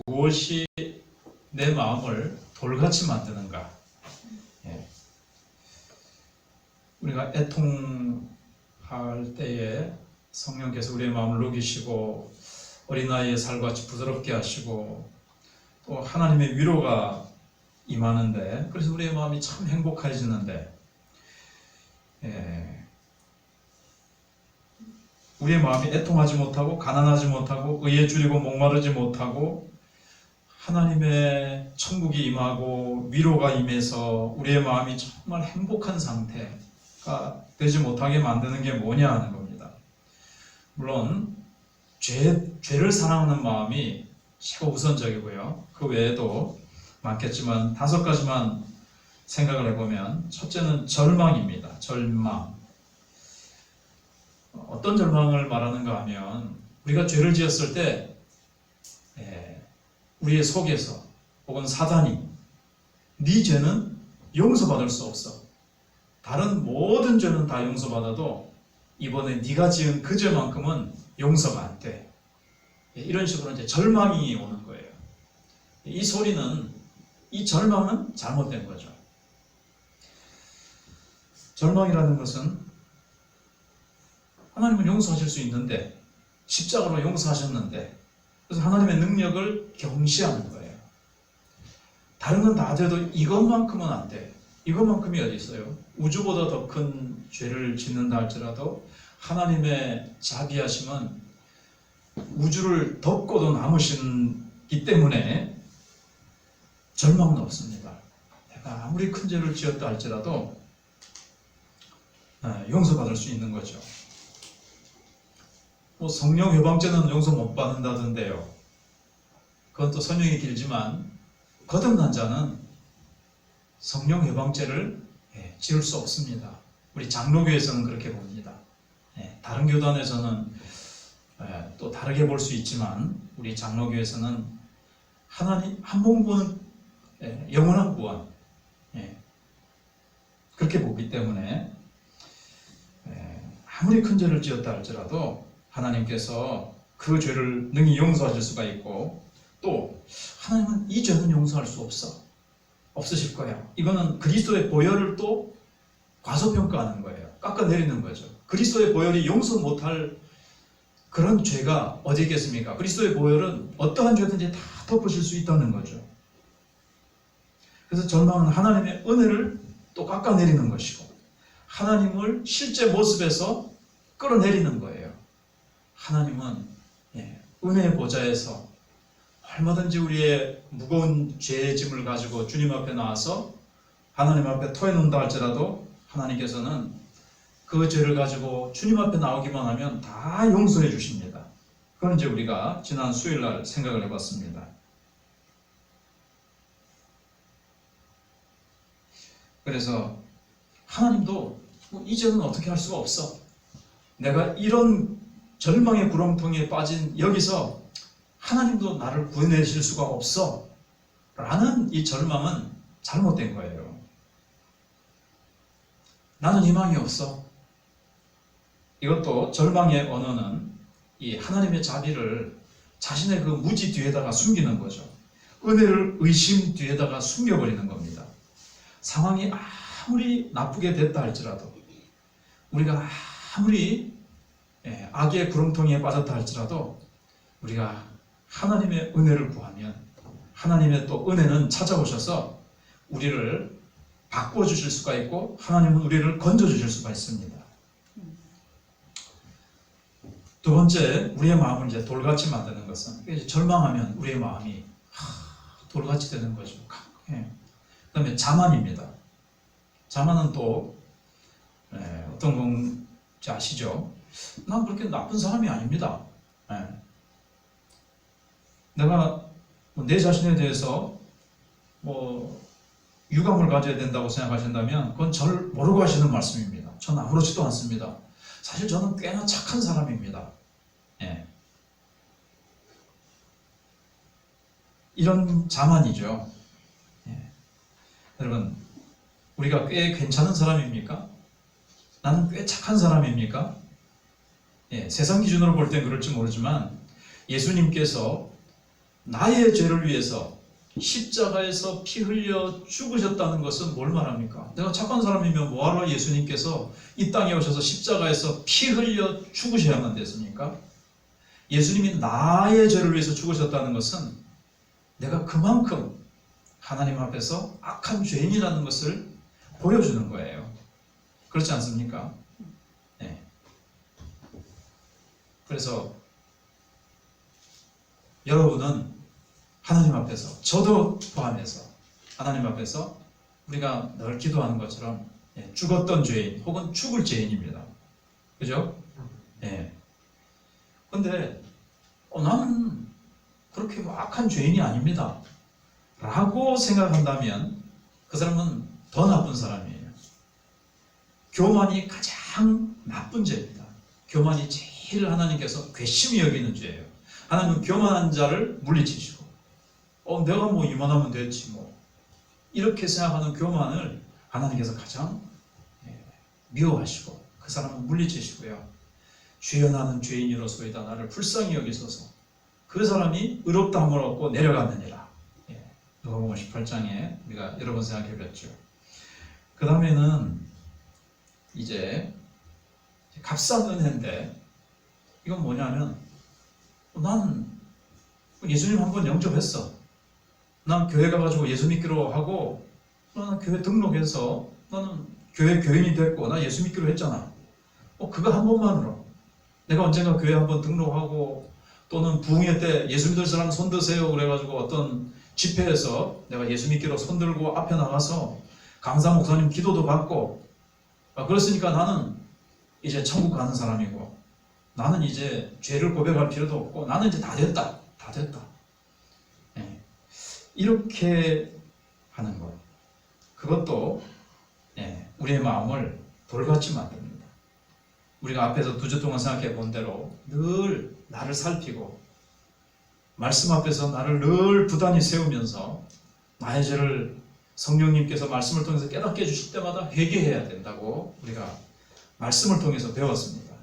무엇이 내 마음을 돌같이 만드는가? 우리가 애통할 때에 성령께서 우리의 마음을 녹이시고 어린아이의 살같이 부드럽게 하시고 또 하나님의 위로가 임하는데, 그래서 우리의 마음이 참 행복해지는데, 우리의 마음이 애통하지 못하고 가난하지 못하고 의에 줄이고 목마르지 못하고 하나님의 천국이 임하고 위로가 임해서 우리의 마음이 정말 행복한 상태가 되지 못하게 만드는 게 뭐냐 하는 겁니다. 물론 죄를 사랑하는 마음이 최고 우선적이고요. 그 외에도 많겠지만 5가지만 생각을 해보면, 첫째는 절망입니다. 절망. 어떤 절망을 말하는가 하면, 우리가 죄를 지었을 때 우리의 속에서 혹은 사단이 네 죄는 용서받을 수 없어, 다른 모든 죄는 다 용서받아도 이번에 네가 지은 그 죄만큼은 용서가 안 돼, 이런 식으로 이제 절망이 오는 거예요. 이 소리는, 이 절망은 잘못된 거죠. 절망이라는 것은 하나님은 용서하실 수 있는데, 십자가로 용서하셨는데, 그래서 하나님의 능력을 경시하는 거예요. 다른 건 다 돼도 이것만큼은 안 돼. 이것만큼이 어디 있어요? 우주보다 더 큰 죄를 짓는다 할지라도 하나님의 자비하심은 우주를 덮고도 남으시기 때문에 절망은 없습니다. 내가 아무리 큰 죄를 지었다 할지라도 용서받을 수 있는 거죠. 성령 회방죄는 용서 못 받는다던데요. 그건 또 설명이 길지만, 거듭난 자는 성령 회방죄를 지을 수 없습니다. 우리 장로교에서는 그렇게 봅니다. 다른 교단에서는 또 다르게 볼 수 있지만, 우리 장로교에서는 하나님 한 번 구원, 영원한 구원, 그렇게 보기 때문에 아무리 큰 죄를 지었다 할지라도 하나님께서 그 죄를 능히 용서하실 수가 있고, 또 하나님은 이 죄는 용서할 수 없으실 거야. 이거는 그리스도의 보혈을 또 과소평가하는 거예요. 깎아내리는 거죠. 그리스도의 보혈이 용서 못할 그런 죄가 어디 있겠습니까? 그리스도의 보혈은 어떠한 죄든지 다 덮으실 수 있다는 거죠. 그래서 절망은 하나님의 은혜를 또 깎아내리는 것이고, 하나님을 실제 모습에서 끌어내리는 거예요. 하나님은 은혜의 보좌에서 얼마든지 우리의 무거운 죄의 짐을 가지고 주님 앞에 나와서 하나님 앞에 토해놓는다 할지라도, 하나님께서는 그 죄를 가지고 주님 앞에 나오기만 하면 다 용서해 주십니다. 그건 이제 우리가 지난 수요일날 생각을 해봤습니다. 그래서 하나님도 이 죄는 어떻게 할 수가 없어, 내가 이런 절망의 구렁텅이에 빠진 여기서 하나님도 나를 구해내실 수가 없어 라는 이 절망은 잘못된 거예요. 나는 희망이 없어. 이것도 절망의 언어는 이 하나님의 자비를 자신의 그 무지 뒤에다가 숨기는 거죠. 은혜를 의심 뒤에다가 숨겨버리는 겁니다. 상황이 아무리 나쁘게 됐다 할지라도, 우리가 아무리 악의 구렁텅이에 빠졌다 할지라도, 우리가 하나님의 은혜를 구하면 하나님의 또 은혜는 찾아오셔서 우리를 바꿔주실 수가 있고, 하나님은 우리를 건져주실 수가 있습니다. 두 번째, 우리의 마음을 이제 돌같이 만드는 것은, 이제 절망하면 우리의 마음이 돌같이 되는 거죠. 그 다음에 자만입니다. 자만은 또 어떤 건지 아시죠? 난 그렇게 나쁜 사람이 아닙니다. 내가 내 자신에 대해서 유감을 가져야 된다고 생각하신다면 그건 저를 모르고 하시는 말씀입니다. 저는 아무렇지도 않습니다. 사실 저는 꽤나 착한 사람입니다. 이런 자만이죠. 여러분, 우리가 꽤 괜찮은 사람입니까? 나는 꽤 착한 사람입니까? 세상 기준으로 볼 땐 그럴지 모르지만, 예수님께서 나의 죄를 위해서 십자가에서 피 흘려 죽으셨다는 것은 뭘 말합니까? 내가 착한 사람이면 뭐하러 예수님께서 이 땅에 오셔서 십자가에서 피 흘려 죽으셔야만 됐습니까? 예수님이 나의 죄를 위해서 죽으셨다는 것은 내가 그만큼 하나님 앞에서 악한 죄인이라는 것을 보여주는 거예요. 그렇지 않습니까? 네. 그래서 여러분은 하나님 앞에서, 저도 포함해서 하나님 앞에서 우리가 늘 기도하는 것처럼 죽었던 죄인 혹은 죽을 죄인입니다. 그죠? 예. 근데 나는 그렇게 악한 죄인이 아닙니다 라고 생각한다면 그 사람은 더 나쁜 사람이에요. 교만이 가장 나쁜 죄입니다. 교만이 제일 하나님께서 괘씸히 여기는 죄예요. 하나님은 교만한 자를 물리치시고 내가 뭐 이만하면 됐지 뭐 이렇게 생각하는 교만을 하나님께서 가장 미워하시고 그 사람은 물리치시고요. 주여 나는 죄인이로소이다 나를 불쌍히 여기소서. 그 사람이 의롭다함을 얻고 내려갔느니라. 누가복음 18장에 우리가 여러 번 생각해 봤죠. 그 다음에는 이제 값싼 은혜인데 이건 뭐냐면 나는 예수님 한번 영접했어. 난 교회 가가지고 예수 믿기로 하고 나는 교회 등록해서 나는 교회 교인이 됐고 나 예수 믿기로 했잖아. 그거 한 번만으로 내가 언젠가 교회 한번 등록하고 또는 부흥회 때 예수 믿을 사람 손 드세요 그래가지고 어떤 집회에서 내가 예수 믿기로 손 들고 앞에 나가서 강사 목사님 기도도 받고 그랬으니까 나는 이제 천국 가는 사람이고 나는 이제 죄를 고백할 필요도 없고 나는 이제 다 됐다. 이렇게 하는 것, 그것도 우리의 마음을 돌같이 만듭니다. 우리가 앞에서 2주 동안 생각해 본 대로 늘 나를 살피고 말씀 앞에서 나를 늘 부단히 세우면서 나의 죄를 성령님께서 말씀을 통해서 깨닫게 해주실 때마다 회개해야 된다고 우리가 말씀을 통해서 배웠습니다.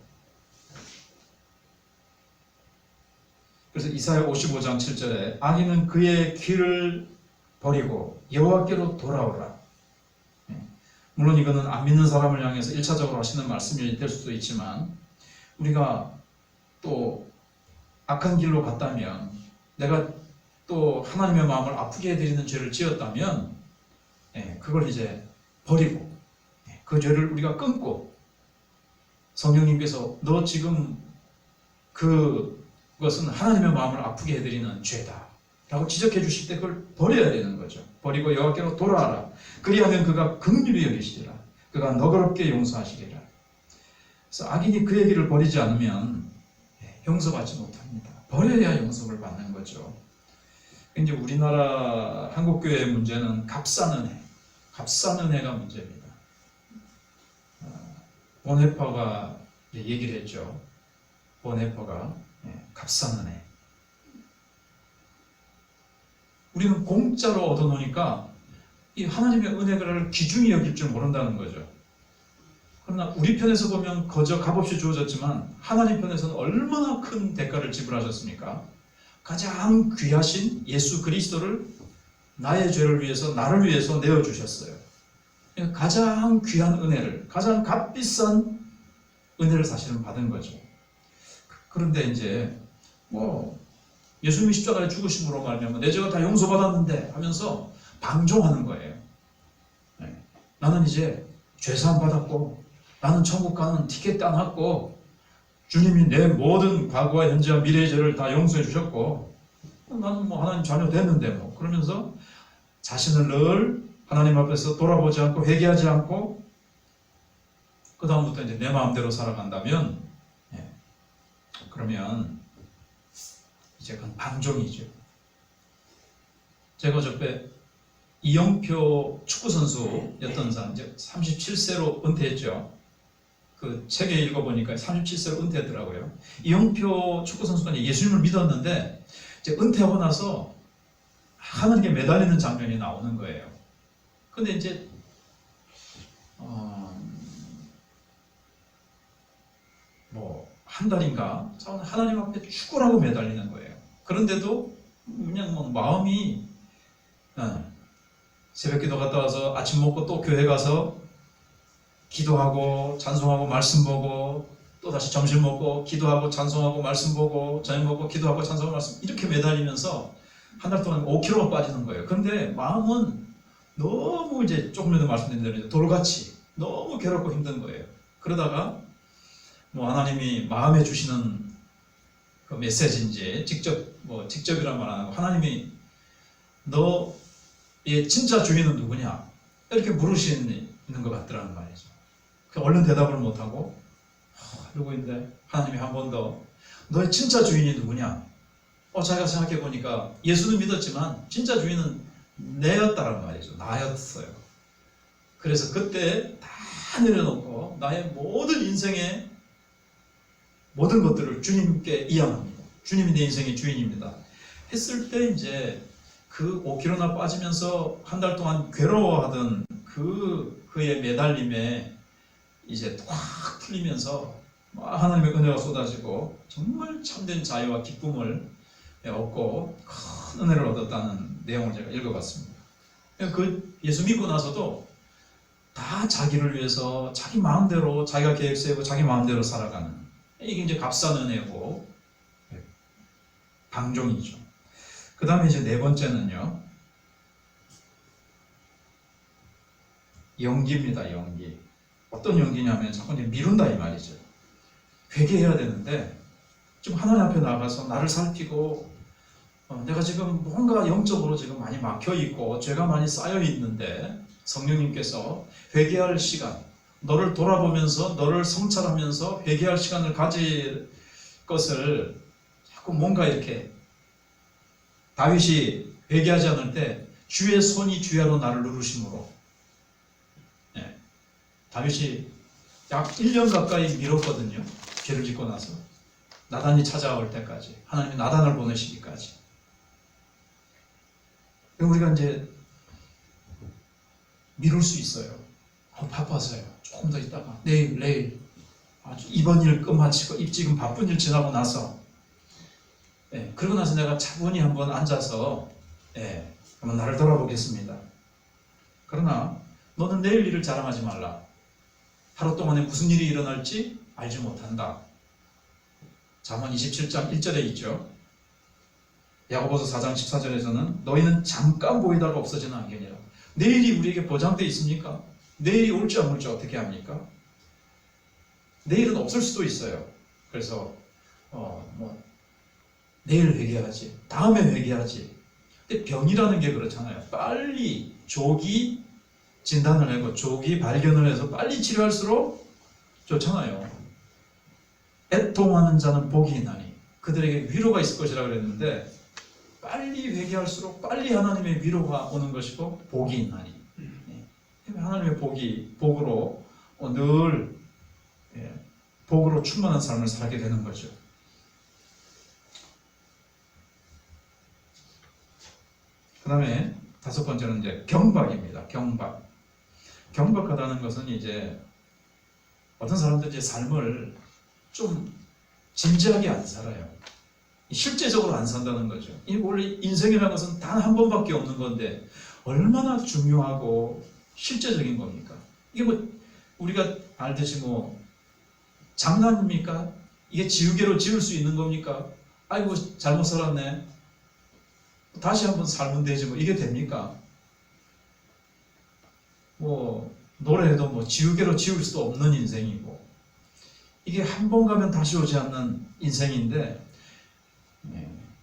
그래서 이사야 55장 7절에 악인은 그의 길을 버리고 여호와께로 돌아오라. 물론 이거는 안 믿는 사람을 향해서 1차적으로 하시는 말씀이 될 수도 있지만 우리가 또 악한 길로 갔다면 내가 또 하나님의 마음을 아프게 해드리는 죄를 지었다면 그걸 이제 버리고 그 죄를 우리가 끊고 성령님께서 너 지금 그것은 하나님의 마음을 아프게 해드리는 죄다 라고 지적해 주실 때 그걸 버려야 되는 거죠. 버리고 여호와께로 돌아와라. 그리하면 그가 긍휼히 여기시리라. 그가 너그럽게 용서하시리라. 그래서 악인이 그의 길을 버리지 않으면 용서받지 못합니다. 버려야 용서를 받는 거죠. 이제 우리나라 한국교회의 문제는 값싼 은혜가 문제입니다. 보네퍼가 얘기를 했죠. 보네퍼가 값싼 은혜. 우리는 공짜로 얻어놓으니까 이 하나님의 은혜를 귀중히 여길 줄 모른다는 거죠. 그러나 우리 편에서 보면 거저 값없이 주어졌지만 하나님 편에서는 얼마나 큰 대가를 지불하셨습니까? 가장 귀하신 예수 그리스도를 나의 죄를 위해서 나를 위해서 내어주셨어요. 가장 귀한 은혜를, 가장 값비싼 은혜를 사실은 받은 거죠. 그런데 이제 예수님이 십자가에 죽으심으로 말미암아 내 죄가 다 용서받았는데 하면서 방종하는 거예요. 나는 이제 죄사함 받았고 나는 천국 가는 티켓 따놨고 주님이 내 모든 과거와 현재와 미래의 죄를 다 용서해 주셨고 나는 하나님 자녀 됐는데 그러면서 자신을 늘 하나님 앞에서 돌아보지 않고 회개하지 않고 그 다음부터 이제 내 마음대로 살아간다면 그러면 이제 그건 방종이죠. 제가 저때 이영표 축구선수였던 사람, 이제 37세로 은퇴했죠. 그 책에 읽어보니까 37세로 은퇴했더라고요. 이영표 축구선수가 예수님을 믿었는데 이제 은퇴하고 나서 하나님께 매달리는 장면이 나오는 거예요. 근데 이제 한 달인가 하나님 앞에 죽으라고 매달리는 거예요. 그런데도 그냥 뭐 마음이 새벽기도 갔다 와서 아침 먹고 또 교회 가서 기도하고 찬송하고 말씀 보고 또 다시 점심 먹고 기도하고 찬송하고 말씀 보고 저녁 먹고 기도하고 찬송하고 말씀 이렇게 매달리면서 한 달 동안 5kg가 빠지는 거예요. 그런데 마음은 너무 이제 조금 전에 말씀드린 대로 돌같이 너무 괴롭고 힘든 거예요. 그러다가 뭐 하나님이 마음에 주시는 그 메시지인지 직접이란 말 안 하고 하나님이 너의 진짜 주인은 누구냐 이렇게 물으시는 것 같더라는 말이죠. 얼른 대답을 못하고 이러고 있는데 하나님이 한 번 더 너의 진짜 주인이 누구냐? 자기가 생각해 보니까 예수는 믿었지만 진짜 주인은 내였다는 말이죠. 나였어요. 그래서 그때 다 내려놓고 나의 모든 인생의 모든 것들을 주님께 이양합니다. 주님이 내 인생의 주인입니다. 했을 때 이제 그 5kg나 빠지면서 한 달 동안 괴로워하던 그의 매달림에 이제 확 풀리면서 하나님의 은혜가 쏟아지고 정말 참된 자유와 기쁨을 얻고 큰 은혜를 얻었다는 내용을 제가 읽어봤습니다. 그 예수 믿고 나서도 다 자기를 위해서 자기 마음대로 자기가 계획 세우고 자기 마음대로 살아가는 이게 이제 값싼 은혜고 방종이죠. 그 다음에 이제 네 번째는요, 연기입니다. 연기. 어떤 연기냐면 자꾸 이제 미룬다 이 말이죠. 회개해야 되는데 좀 하나님 앞에 나가서 나를 살피고 내가 지금 뭔가 영적으로 지금 많이 막혀 있고 죄가 많이 쌓여 있는데 성령님께서 회개할 시간, 너를 돌아보면서 너를 성찰하면서 회개할 시간을 가질 것을 자꾸 뭔가 이렇게 다윗이 회개하지 않을 때 주의 손이 주야로 나를 누르심으로 다윗이 약 1년 가까이 미뤘거든요. 죄를 짓고 나서 나단이 찾아올 때까지 하나님이 나단을 보내시기까지. 우리가 이제 미룰 수 있어요. 바빠서요. 조금 더 있다가 내일 아주 이번 일 끝마치고 지금 바쁜 일 지나고 나서 그러고 나서 내가 차분히 한번 앉아서 한번 나를 돌아보겠습니다. 그러나 너는 내일 일을 자랑하지 말라. 하루 동안에 무슨 일이 일어날지 알지 못한다. 잠언 27장 1절에 있죠. 야고보서 4장 14절에서는 너희는 잠깐 보이다가 없어지는 안개니라. 내일이 우리에게 보장되어 있습니까? 내일이 올지 안 올지 어떻게 합니까? 내일은 없을 수도 있어요. 그래서 내일 회개하지, 다음에 회개하지. 근데 병이라는 게 그렇잖아요. 빨리 조기 진단을 하고 조기 발견을 해서 빨리 치료할수록 좋잖아요. 애통하는 자는 복이 있나니 그들에게 위로가 있을 것이라 그랬는데 빨리 회개할수록 빨리 하나님의 위로가 오는 것이고 복이 있나니 하나님의 복으로 늘 복으로 충만한 삶을 살게 되는 거죠. 그 다음에 다섯 번째는 이제 경박입니다. 경박하다는 것은 이제 어떤 사람들이 삶을 좀 진지하게 안 살아요. 실제적으로 안 산다는 거죠. 원래 인생이라는 것은 단 한 번밖에 없는 건데 얼마나 중요하고 실제적인 겁니까? 이게 우리가 알듯이 장난입니까? 이게 지우개로 지울 수 있는 겁니까? 아이고 잘못 살았네. 다시 한번 살면 되지 이게 됩니까? 노래해도 지우개로 지울 수도 없는 인생이고 이게 한 번 가면 다시 오지 않는 인생인데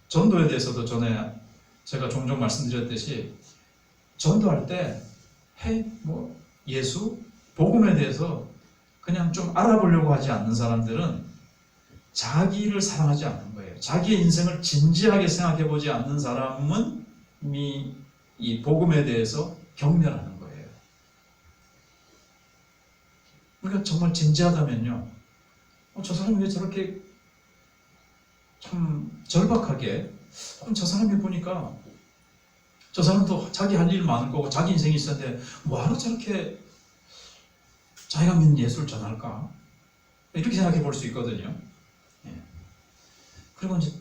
전도에 대해서도 전에 제가 종종 말씀드렸듯이 전도할 때 예수, 복음에 대해서 그냥 좀 알아보려고 하지 않는 사람들은 자기를 사랑하지 않는 거예요. 자기의 인생을 진지하게 생각해 보지 않는 사람은 이미 이 복음에 대해서 경멸하는 거예요. 우리가 정말 진지하다면요, 저 사람이 왜 저렇게 참 절박하게, 저 사람이 보니까 저 사람도 자기 할 일 많을 거고 자기 인생이 있었는데 뭐하러 저렇게 자기가 믿는 예수를 전할까? 이렇게 생각해 볼 수 있거든요. 그리고 이제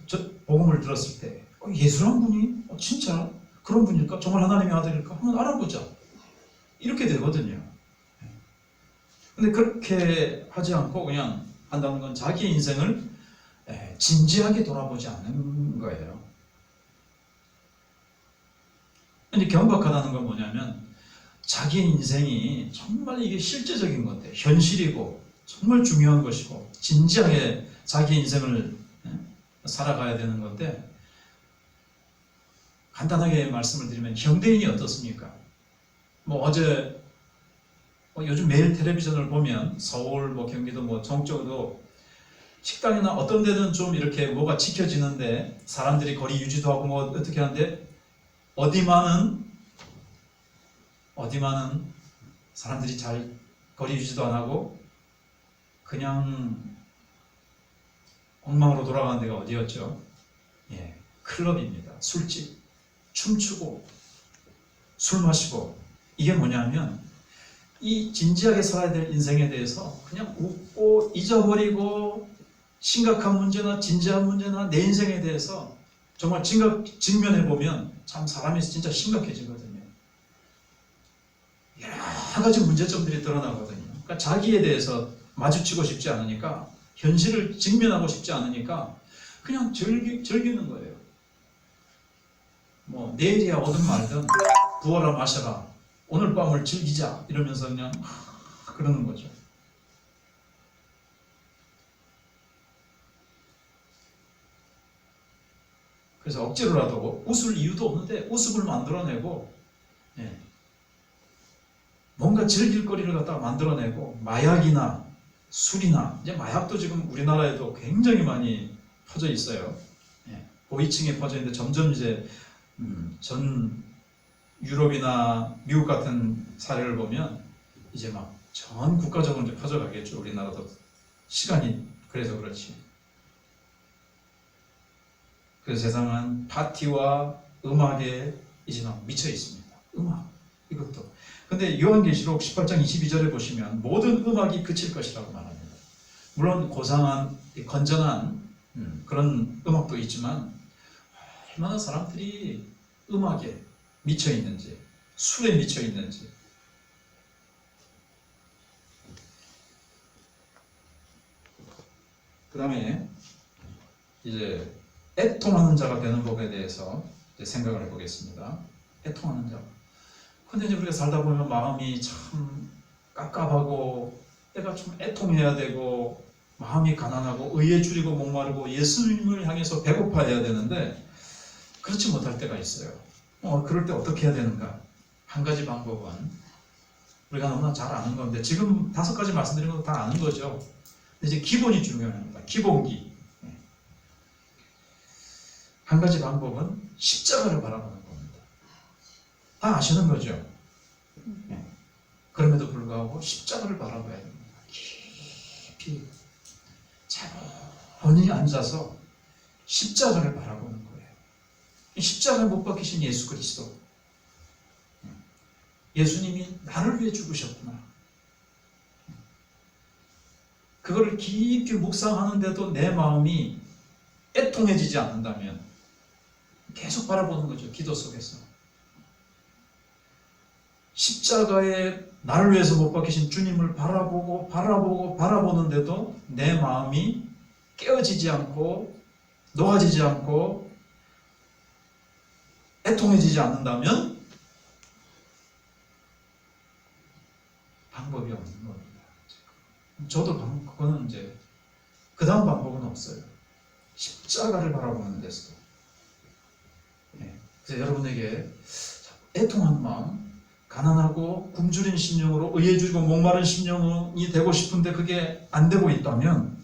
복음을 들었을 때 예수란 분이 진짜 그런 분일까? 정말 하나님의 아들일까? 한번 알아보자. 이렇게 되거든요. 근데 그렇게 하지 않고 그냥 한다는 건 자기의 인생을 진지하게 돌아보지 않는 거예요. 근데 경박하다는 건 뭐냐면 자기의 인생이 정말 이게 실제적인 건데 현실이고 정말 중요한 것이고 진지하게 자기 인생을 살아가야 되는 건데, 간단하게 말씀을 드리면 현대인이 어떻습니까? 뭐 어제 요즘 매일 텔레비전을 보면 서울 경기도 전국적으로 식당이나 어떤 데는 좀 이렇게 뭐가 지켜지는데 사람들이 거리 유지도 하고 어떻게 하는데 어디만은 사람들이 잘 거리 유지도 안 하고 그냥 엉망으로 돌아가는 데가 어디였죠? 클럽입니다. 술집, 춤추고 술 마시고. 이게 뭐냐면 이 진지하게 살아야 될 인생에 대해서 그냥 웃고 잊어버리고 심각한 문제나 진지한 문제나 내 인생에 대해서 정말 직면해 보면 참 사람이 진짜 심각해지거든요. 여러 가지 문제점들이 드러나거든요. 그러니까 자기에 대해서 마주치고 싶지 않으니까, 현실을 직면하고 싶지 않으니까 그냥 즐기는 거예요. 내일이야 오든 말든 부어라 마셔라, 오늘 밤을 즐기자, 이러면서 그냥 그러는 거죠. 그래서 억지로라도 웃을 이유도 없는데 웃음을 만들어내고 뭔가 즐길 거리를 갖다가 만들어내고, 마약이나 술이나, 이제 마약도 지금 우리나라에도 굉장히 많이 퍼져 있어요. 고위층에 퍼져 있는데 점점 이제 전 유럽이나 미국 같은 사례를 보면 이제 전 국가적으로 이제 퍼져가겠죠. 우리나라도 시간이 그래서 그렇지. 그래서 세상은 파티와 음악에 이제 미쳐 있습니다. 음악, 이것도. 근데 요한계시록 18장 22절에 보시면 모든 음악이 그칠 것이라고 말합니다. 물론 고상한 건전한 그런 음악도 있지만 얼마나 사람들이 음악에 미쳐 있는지, 술에 미쳐 있는지. 그 다음에 이제 애통하는 자가 되는 법에 대해서 이제 생각을 해보겠습니다. 애통하는 자. 근데 이제 우리가 살다 보면 마음이 참 깝깝하고 때가 좀 애통해야 되고 마음이 가난하고 의에 줄이고 목마르고 예수님을 향해서 배고파해야 되는데 그렇지 못할 때가 있어요. 그럴 때 어떻게 해야 되는가? 한 가지 방법은 우리가 너무나 잘 아는 건데, 지금 5가지 말씀드린 것도 다 아는 거죠. 근데 이제 기본이 중요합니다. 기본기. 한 가지 방법은 십자가를 바라보는 겁니다. 다 아시는 거죠. 그럼에도 불구하고 십자가를 바라봐야 됩니다. 깊이 차분히 앉아서 십자가를 바라보는 거예요. 십자가를 못 박히신 예수 그리스도, 예수님이 나를 위해 죽으셨구나. 그거를 깊이 묵상하는데도 내 마음이 애통해지지 않는다면 계속 바라보는 거죠. 기도 속에서 십자가에 나를 위해서 못 박히신 주님을 바라보는데도 내 마음이 깨어지지 않고 녹아지지 않고 애통해지지 않는다면 방법이 없는 겁니다. 저도 그거는 이제 그 다음 방법은 없어요. 십자가를 바라보는 데서도. 그래서 여러분에게 애통한 마음, 가난하고 굶주린 심령으로 의에 줄이고 목마른 심령이 되고 싶은데 그게 안 되고 있다면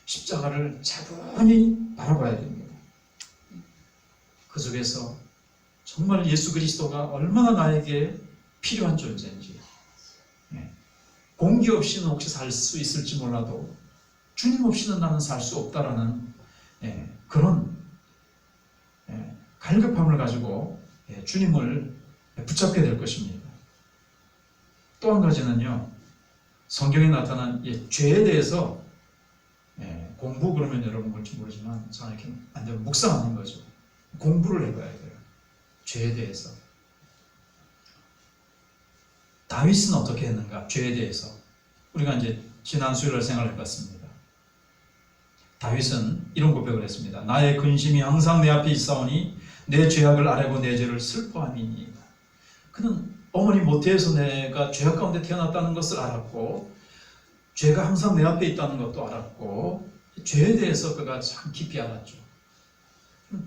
십자가를 차분히 바라봐야 됩니다. 그 속에서 정말 예수 그리스도가 얼마나 나에게 필요한 존재인지, 공기 없이는 혹시 살 수 있을지 몰라도 주님 없이는 나는 살 수 없다라는 그런 갈급함을 가지고 주님을 붙잡게 될 것입니다. 또 한 가지는요, 성경에 나타난 죄에 대해서 공부, 그러면 여러분 뭘지 모르지만 저는 이렇게 안 되면 묵상하는 거죠. 공부를 해봐야 돼요. 죄에 대해서. 다윗은 어떻게 했는가? 죄에 대해서. 우리가 이제 지난 수요일 생각해봤습니다. 다윗은 이런 고백을 했습니다. 나의 근심이 항상 내 앞에 있사오니 내 죄악을 아뢰고 내 죄를 슬퍼함이니이다. 그는 어머니 모태에서 내가 죄악 가운데 태어났다는 것을 알았고, 죄가 항상 내 앞에 있다는 것도 알았고, 죄에 대해서 그가 참 깊이 알았죠.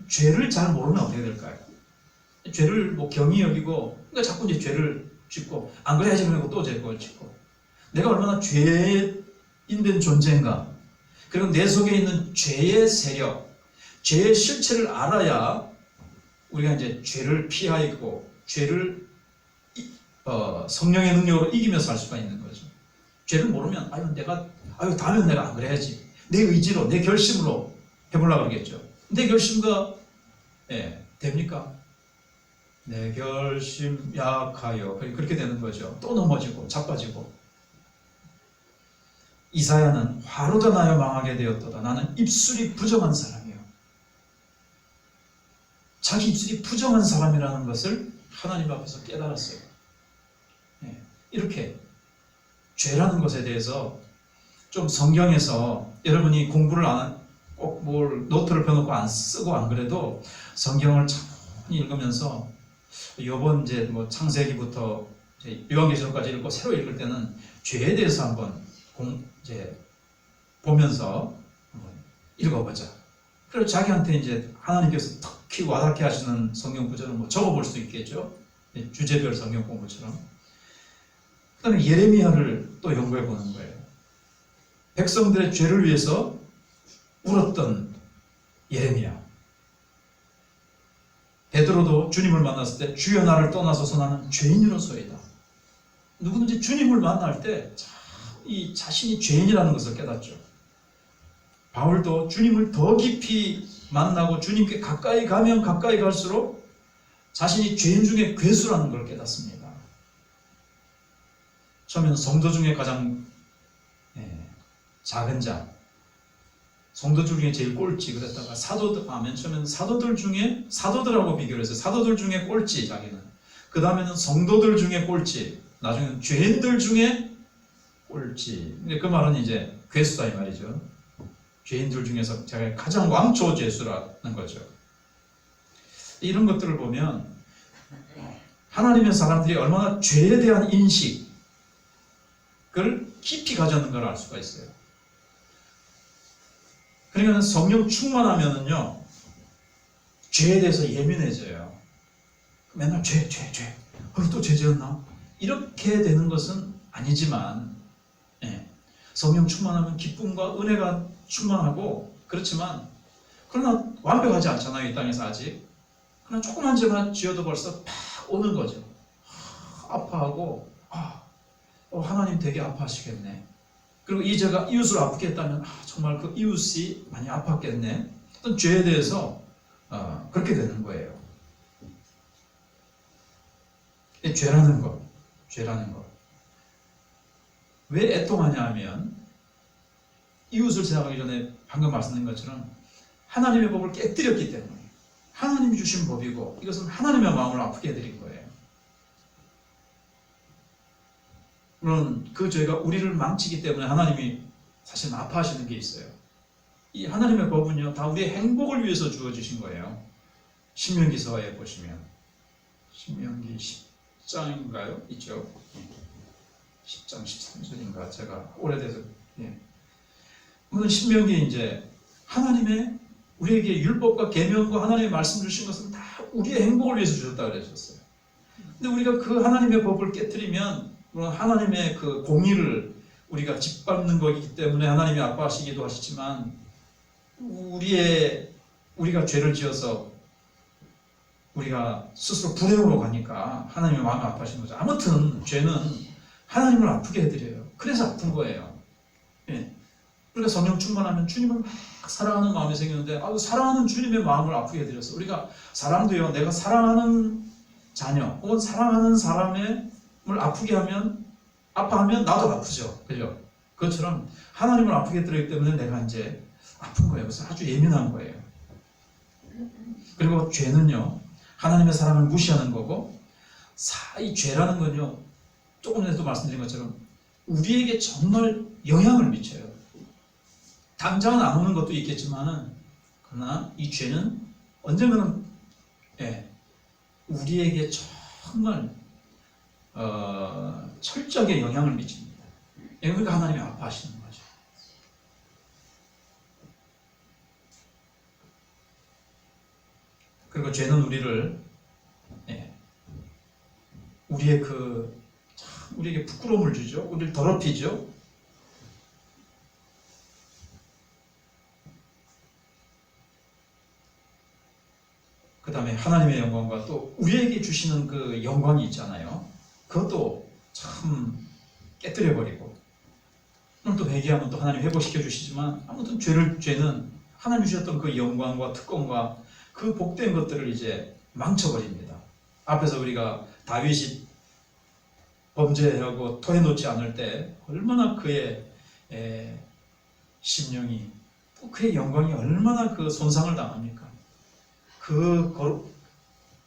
죄를 잘 모르면 어떻게 될까요? 죄를 뭐 경히 여기고, 그러니까 자꾸 이제 죄를 짓고, 안 그래야지 그러고 또 죄를 짓고, 내가 얼마나 죄인된 존재인가, 그리고 내 속에 있는 죄의 세력, 죄의 실체를 알아야 우리가 이제 죄를 피하고 죄를 성령의 능력으로 이기며 살 수가 있는 거죠. 죄를 모르면 다음엔 내가 안 그래야지, 내 의지로, 내 결심으로 해보려고 그러겠죠. 내 결심과 됩니까? 내 결심 약하여 그렇게 되는 거죠. 또 넘어지고 자빠지고. 이사야는 화로가 나여 망하게 되었도다. 나는 입술이 부정한 사람이요. 자기 입술이 부정한 사람이라는 것을 하나님 앞에서 깨달았어요. 이렇게 죄라는 것에 대해서 좀 성경에서 여러분이 공부를 꼭 뭘 노트를 펴놓고 안 쓰고 안 그래도 성경을 천천히 읽으면서 이번 이제 뭐 창세기부터 요한계시록까지 읽고 새로 읽을 때는 죄에 대해서 한번 이제 보면서 한번 읽어보자. 그리고 자기한테 이제 하나님께서 특히 와닿게 하시는 성경 구절을 뭐 적어볼 수 있겠죠. 주제별 성경 공부처럼. 그 다음에 예레미야를 또 연구해 보는 거예요. 백성들의 죄를 위해서 울었던 예레미야. 베드로도 주님을 만났을 때 주여 나를 떠나소서 나는 죄인으로서이다. 누구든지 주님을 만날 때 이 자신이 죄인이라는 것을 깨닫죠. 바울도 주님을 더 깊이 만나고 주님께 가까이 가면 가까이 갈수록 자신이 죄인 중에 괴수라는 걸 깨닫습니다. 처음에는 성도 중에 가장 작은 자, 성도들 중에 제일 꼴찌 그랬다가 맨 처음에는 사도들하고 비교를 했어요. 사도들 중에 꼴찌 자기는. 그 다음에는 성도들 중에 꼴찌, 나중에는 죄인들 중에 꼴찌. 근데 그 말은 이제 괴수다 이 말이죠. 죄인들 중에서 제가 가장 왕초 죄수라는 거죠. 이런 것들을 보면 하나님의 사람들이 얼마나 죄에 대한 인식을 깊이 가졌는가를 알 수가 있어요. 그러니까 성령 충만하면은요, 죄에 대해서 예민해져요. 맨날 죄. 또 죄 지었나? 이렇게 되는 것은 아니지만, 성령 충만하면 기쁨과 은혜가 충만하고, 그렇지만, 그러나 완벽하지 않잖아요, 이 땅에서 아직. 그러나 조그만 죄만 지어도 벌써 팍 오는 거죠. 아파하고, 하나님 되게 아파하시겠네. 그리고 이 죄가 이웃을 아프게 했다면 정말 그 이웃이 많이 아팠겠네. 어떤 죄에 대해서 그렇게 되는 거예요. 죄라는 것. 왜 애통하냐 하면 이웃을 생각하기 전에 방금 말씀드린 것처럼 하나님의 법을 깨뜨렸기 때문에, 하나님이 주신 법이고 이것은 하나님의 마음을 아프게 해드린 거예요. 물론 그 죄가 우리를 망치기 때문에 하나님이 사실 아파하시는 게 있어요. 이 하나님의 법은요, 다 우리의 행복을 위해서 주어지신 거예요. 신명기서에 보시면 신명기 10장인가요? 있죠? 10장 13절인가 제가 오래돼서 물론 신명기 이제 하나님의 우리에게 율법과 계명과 하나님의 말씀 주신 것은 다 우리의 행복을 위해서 주셨다고 그러셨어요. 근데 우리가 그 하나님의 법을 깨뜨리면 물론 하나님의 그 공의를 우리가 짓밟는 거기 때문에 하나님이 아파하시기도 하시지만, 우리가 죄를 지어서 우리가 스스로 불행으로 가니까 하나님의 마음이 아파하시는 거죠. 아무튼 죄는 하나님을 아프게 해드려요. 그래서 아픈 거예요. 우리가 성령 충만하면 주님을 막 사랑하는 마음이 생기는데, 사랑하는 주님의 마음을 아프게 해드렸어. 우리가 사람도요, 내가 사랑하는 자녀 혹은 사랑하는 사람을 아프게 하면, 아파하면 나도 아프죠. 그죠? 그것처럼 하나님을 아프게 해드렸기 때문에 내가 이제 아픈 거예요. 그래서 아주 예민한 거예요. 그리고 죄는요, 하나님의 사랑을 무시하는 거고, 이 죄라는 건요, 조금 전에도 말씀드린 것처럼 우리에게 정말 영향을 미쳐요. 당장은 안 오는 것도 있겠지만은, 그러나 이 죄는 언젠가는 우리에게 정말 철저하게 영향을 미칩니다. 그러니까 하나님이 아파하시는 거죠. 그리고 죄는 우리를 우리의 우리에게 부끄러움을 주죠. 우리를 더럽히죠. 그 다음에 하나님의 영광과 또 우리에게 주시는 그 영광이 있잖아요. 그것도 참 깨뜨려버리고, 또 회개하면 또 하나님 회복시켜 주시지만, 아무튼 죄는 하나님 주셨던 그 영광과 특권과 그 복된 것들을 이제 망쳐버립니다. 앞에서 우리가 다윗이 범죄하고 토해놓지 않을 때 얼마나 그의 심령이, 또 그의 영광이 얼마나 그 손상을 당합니까? 그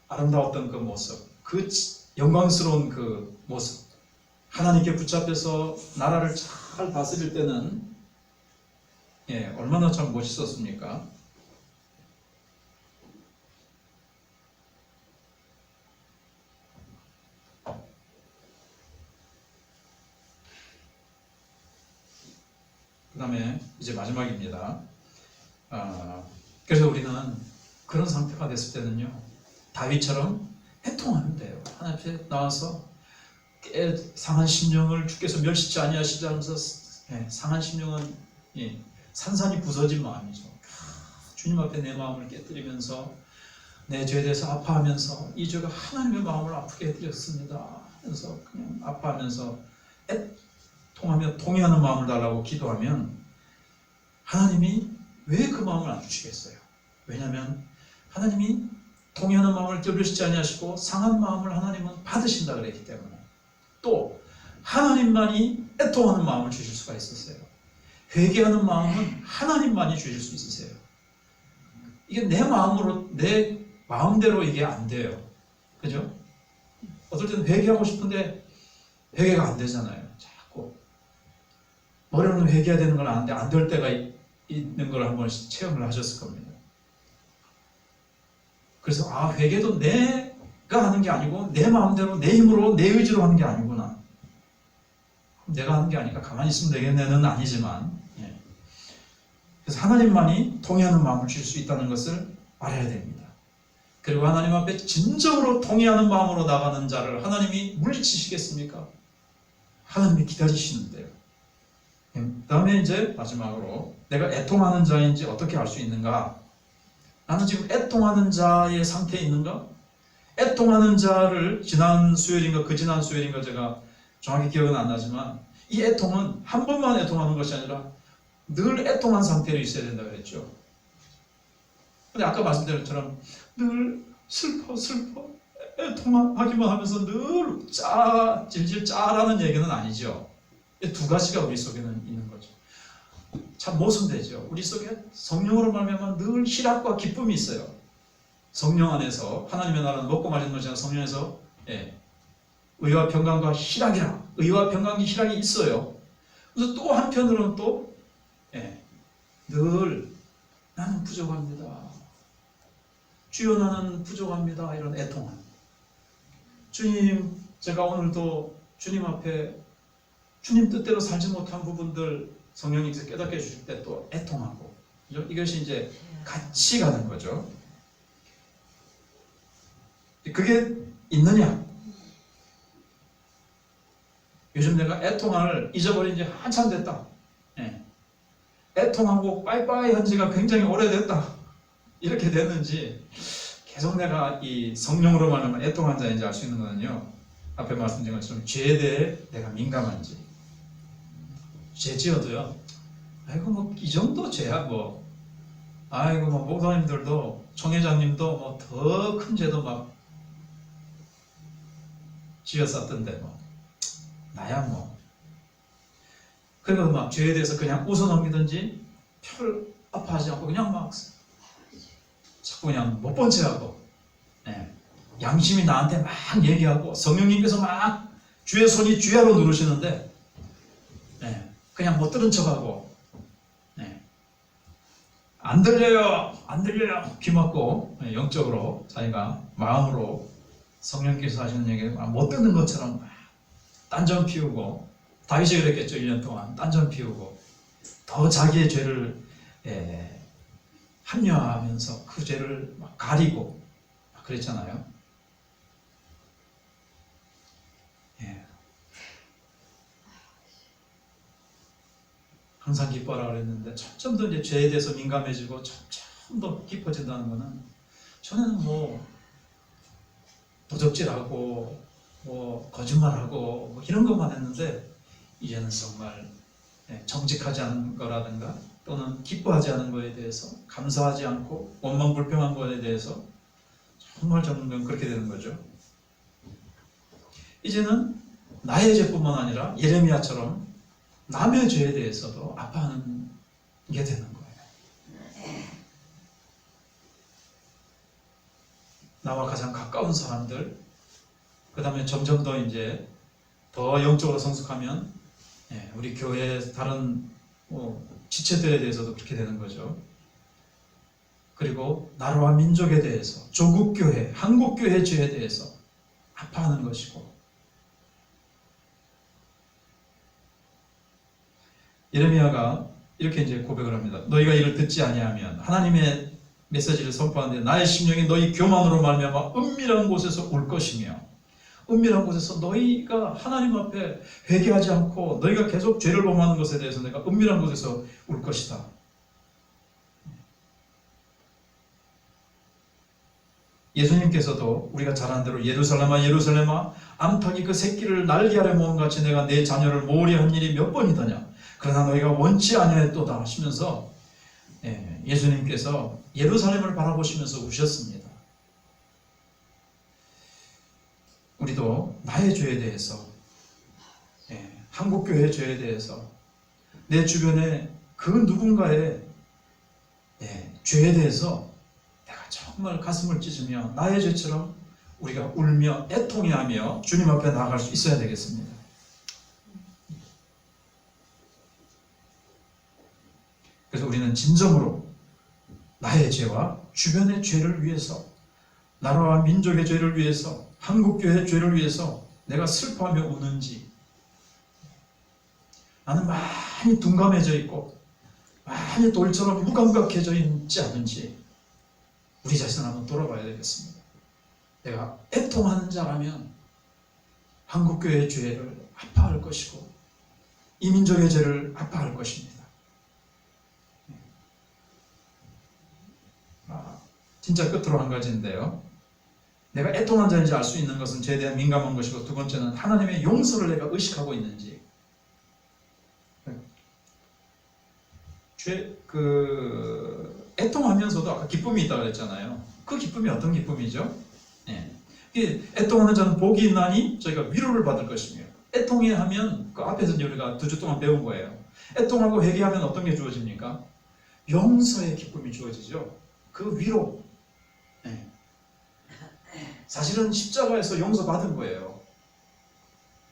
아름다웠던 그 모습, 그 영광스러운 그 모습, 하나님께 붙잡혀서 나라를 잘 다스릴 때는 얼마나 참 멋있었습니까? 그 다음에 이제 마지막입니다. 그래서 우리는 그런 상태가 됐을 때는요, 다윗처럼 애통하면 돼요. 하나님 앞에 나와서 상한 심령을 주께서 멸시치 아니하시지 하면서, 상한 심령은 산산이 부서진 마음이죠. 주님 앞에 내 마음을 깨뜨리면서 내 죄에 대해서 아파하면서, 이 죄가 하나님의 마음을 아프게 해드렸습니다 하면서 그냥 아파하면서 애통하며 통회하는 마음을 달라고 기도하면 하나님이 왜 그 마음을 안 주시겠어요? 왜냐하면 하나님이 통회하는 마음을 멸시치 아니하시고 상한 마음을 하나님은 받으신다 그랬기 때문에, 또 하나님만이 애통하는 마음을 주실 수가 있었어요. 회개하는 마음은 하나님만이 주실 수 있으세요. 이게 내 마음대로 이게 안 돼요. 그죠? 어떨 때는 회개하고 싶은데 회개가 안 되잖아요. 자꾸 머리로는 회개해야 되는 건 아는데 안 될 때가 있는 걸 한번 체험을 하셨을 겁니다. 그래서 회개도 내가 하는 게 아니고 내 마음대로 내 힘으로 내 의지로 하는 게 아니구나. 내가 하는 게 아니까 가만히 있으면 되겠네는 아니지만, 그래서 하나님만이 통회하는 마음을 주실 수 있다는 것을 알아야 됩니다. 그리고 하나님 앞에 진정으로 통회하는 마음으로 나가는 자를 하나님이 물리치시겠습니까? 하나님이 기다리시는데요. 그 다음에 이제 마지막으로 내가 애통하는 자인지 어떻게 알 수 있는가? 나는 지금 애통하는 자의 상태에 있는가? 애통하는 자를 지난 수요일인가 그 지난 수요일인가 제가 정확히 기억은 안 나지만, 이 애통은 한 번만 애통하는 것이 아니라 늘 애통한 상태로 있어야 된다고 했죠. 근데 아까 말씀드린 것처럼 늘 슬퍼 애통하기만 하면서 늘 질질 짜라는 얘기는 아니죠. 두 가지가 우리 속에는 있는 거죠. 참 모순되죠. 우리 속에 성령으로 말미암아 늘 희락과 기쁨이 있어요. 성령 안에서 하나님의 나라는 먹고 마시는 것이 아니라 성령에서 의와 평강과 희락이라, 의와 평강이 희락이 있어요. 그래서 또 한편으로는 또 늘 나는 부족합니다. 주여 나는 부족합니다. 이런 애통함. 주님, 제가 오늘도 주님 앞에 주님 뜻대로 살지 못한 부분들 성령님께서 깨닫게 해주실 때 또 애통하고, 이것이 이제 같이 가는 거죠. 그게 있느냐? 요즘 내가 애통을 잊어버린 지 한참 됐다. 애통하고 빠이빠이 한 지가 굉장히 오래됐다. 이렇게 됐는지, 계속 내가 이 성령으로 말하면 애통한 자인지 알 수 있는 거는요, 앞에 말씀드린 것처럼 죄에 대해 내가 민감한지. 죄 지어도요, 아이고 뭐 이 정도 죄야 뭐, 아이고 뭐 목사님들도 총회장님도 뭐 더 큰 죄도 막 지었었던데 뭐 나야 뭐. 그리고 막 죄에 대해서 그냥 웃어넘기든지 별 아파하지 않고 그냥 막 그냥 못 본 척하고, 양심이 나한테 막 얘기하고 성령님께서 막 주의 손이 주야로 누르시는데 그냥 못 들은 척하고, 안 들려요, 안 들려요, 귀 막고 영적으로 자기가 마음으로 성령께서 하시는 얘기를 못 듣는 것처럼 막 딴전 피우고, 다윗이 그랬겠죠. 1년 동안 딴전 피우고 더 자기의 죄를 합리화하면서 그 죄를 막 가리고 막 그랬잖아요. 항상 기뻐라 그랬는데 점점 더 이제 죄에 대해서 민감해지고 점점 더 깊어진다는 거는, 전에는 뭐 도적질하고 뭐 거짓말하고 뭐 이런 것만 했는데, 이제는 정말 정직하지 않은 거라든가 또는 기뻐하지 않은 거에 대해서, 감사하지 않고 원망 불평한 거에 대해서 정말 점점 그렇게 되는 거죠. 이제는 나의 죄뿐만 아니라 예레미야처럼 남의 죄에 대해서도 아파하는 게 되는 거예요. 나와 가장 가까운 사람들, 그 다음에 점점 더 이제 더 영적으로 성숙하면 우리 교회 다른 지체들에 대해서도 그렇게 되는 거죠. 그리고 나라와 민족에 대해서, 조국교회, 한국교회 죄에 대해서 아파하는 것이고, 예레미야가 이렇게 이제 고백을 합니다. 너희가 이를 듣지 아니하면, 하나님의 메시지를 선포하는데 나의 심령이 너희 교만으로 말미암아 은밀한 곳에서 울 것이며, 은밀한 곳에서 너희가 하나님 앞에 회개하지 않고 너희가 계속 죄를 범하는 것에 대해서 내가 은밀한 곳에서 울 것이다. 예수님께서도 우리가 잘 아는 대로 예루살렘아 예루살렘아 암탉이 그 새끼를 날개 아래 모은 같이 내가 내 자녀를 모으려 한 일이 몇 번이더냐, 그러나 너희가 원치 아니하였도다 하시면서 예수님께서 예루살렘을 바라보시면서 우셨습니다. 우리도 나의 죄에 대해서, 한국교회의 죄에 대해서, 내 주변에 그 누군가의 죄에 대해서 내가 정말 가슴을 찢으며 나의 죄처럼 우리가 울며 애통해하며 주님 앞에 나아갈 수 있어야 되겠습니다. 그래서 우리는 진정으로 나의 죄와 주변의 죄를 위해서, 나라와 민족의 죄를 위해서, 한국교회의 죄를 위해서 내가 슬퍼하며 우는지, 나는 많이 둔감해져 있고 많이 돌처럼 무감각해져 있지 않은지 우리 자신을 한번 돌아봐야 되겠습니다. 내가 애통하는 자라면 한국교회의 죄를 아파할 것이고 이 민족의 죄를 아파할 것입니다. 진짜 끝으로 한 가지인데요. 내가 애통한 자인지 알 수 있는 것은 죄에 대한 민감한 것이고, 두 번째는 하나님의 용서를 내가 의식하고 있는지. 애통하면서도 아까 기쁨이 있다고 그랬잖아요. 그 기쁨이 어떤 기쁨이죠? 애통하는 자는 복이 있나니 저희가 위로를 받을 것이며, 애통해 하면 그 앞에서 우리가 2주 동안 배운 거예요. 애통하고 회개하면 어떤 게 주어집니까? 용서의 기쁨이 주어지죠. 그 위로. 사실은 십자가에서 용서받은 거예요.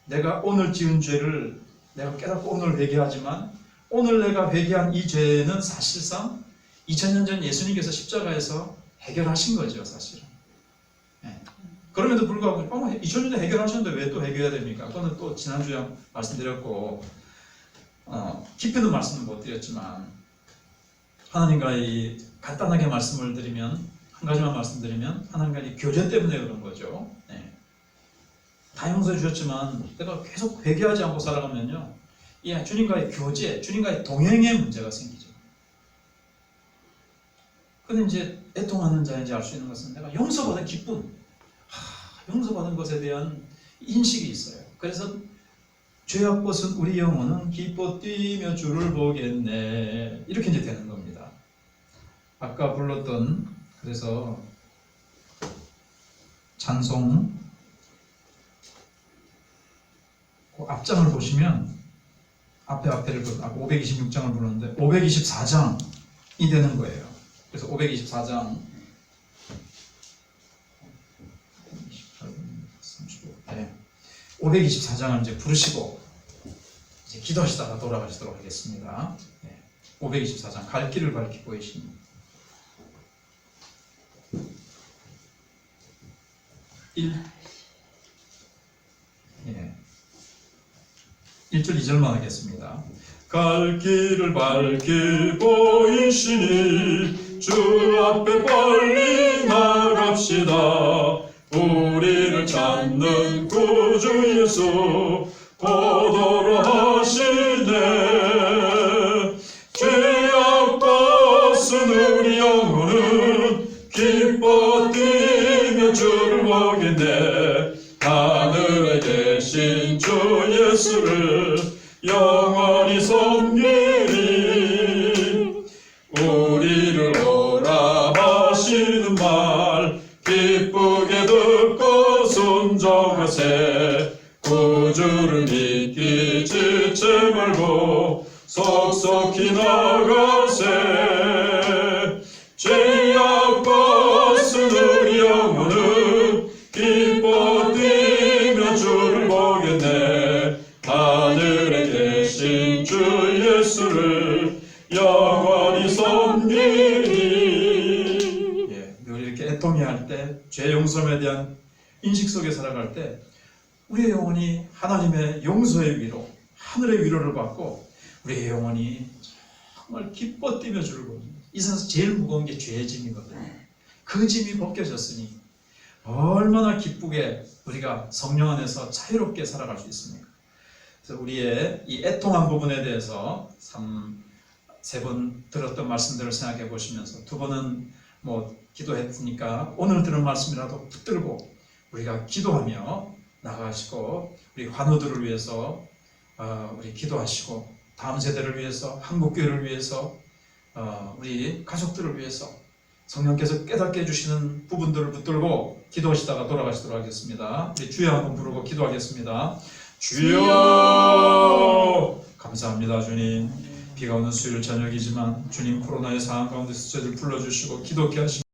내가 오늘 지은 죄를 내가 깨닫고 오늘 회개하지만, 오늘 내가 회개한 이 죄는 사실상 2000년 전 예수님께서 십자가에서 해결하신 거죠, 사실은. 그럼에도 불구하고 2000년에 해결하셨는데 왜 또 회개해야 됩니까? 그거는 또 지난주에 말씀드렸고 깊이는 말씀은 못 드렸지만, 하나님과의 간단하게 말씀을 드리면, 한 가지만 말씀드리면, 하나님과의 교제 때문에 그런 거죠. 다 용서해 주셨지만 내가 계속 회개하지 않고 살아가면요, 주님과의 교제, 주님과의 동행의 문제가 생기죠. 근데 이제 애통하는 자인지 알 수 있는 것은 내가 용서받은 기쁨, 용서받은 것에 대한 인식이 있어요. 그래서 죄악 벗은 우리 영혼은 기뻐 뛰며 주를 보겠네, 이렇게 이제 되는 겁니다. 아까 불렀던, 그래서 찬송 그 앞장을 보시면, 앞에를 526장을 부르는데 524장이 되는 거예요. 그래서 524장 524장을 이제 부르시고 이제 기도하시다가 돌아가시도록 하겠습니다. 524장 갈 길을 밝히고 계십니다. 1절 2절만 하겠습니다. 갈 길을 밝히고 계시니 주 앞에 빨리 나갑시다. 우리를 찾는 구주 예수 고도로 하시네. 죄악 벗은 우리 영혼은 기뻐 뛰며 주를 보겠네. 하늘에 계신 주 예수를 영원히 섬기리. 우리를 오라 하시는 말 기쁘게 듣고 순종하세. 구주를 믿기 지체 말고 속속히 나가세. 죄악 벗은 우리 영혼은 기뻐 뛰며 주를 보겠네. 하늘에 계신 주 예수를 영원히 섬기리. 늘 이렇게 애통해할 때, 죄 용서에 대한 인식 속에 살아갈 때 우리의 영혼이 하나님의 용서의 위로, 하늘의 위로를 받고 우리의 영혼이 정말 기뻐 뛰며 주를 봅니다. 이 세상에서 제일 무거운 게 죄의 짐이거든요. 그 짐이 벗겨졌으니 얼마나 기쁘게 우리가 성령 안에서 자유롭게 살아갈 수 있습니까? 그래서 우리의 이 애통한 부분에 대해서 세 번 들었던 말씀들을 생각해 보시면서 두 번은 기도했으니까 오늘 들은 말씀이라도 붙들고 우리가 기도하며 나가시고 우리 환우들을 위해서 우리 기도하시고 다음 세대를 위해서 한국교회를 위해서 우리 가족들을 위해서 성령께서 깨닫게 해주시는 부분들을 붙들고 기도하시다가 돌아가시도록 하겠습니다. 우리 주여 한번 부르고 기도하겠습니다. 주여! 감사합니다 주님. 비가 오는 수요일 저녁이지만 주님 코로나의 상황 가운데서 저희들 불러주시고 기도케 하시고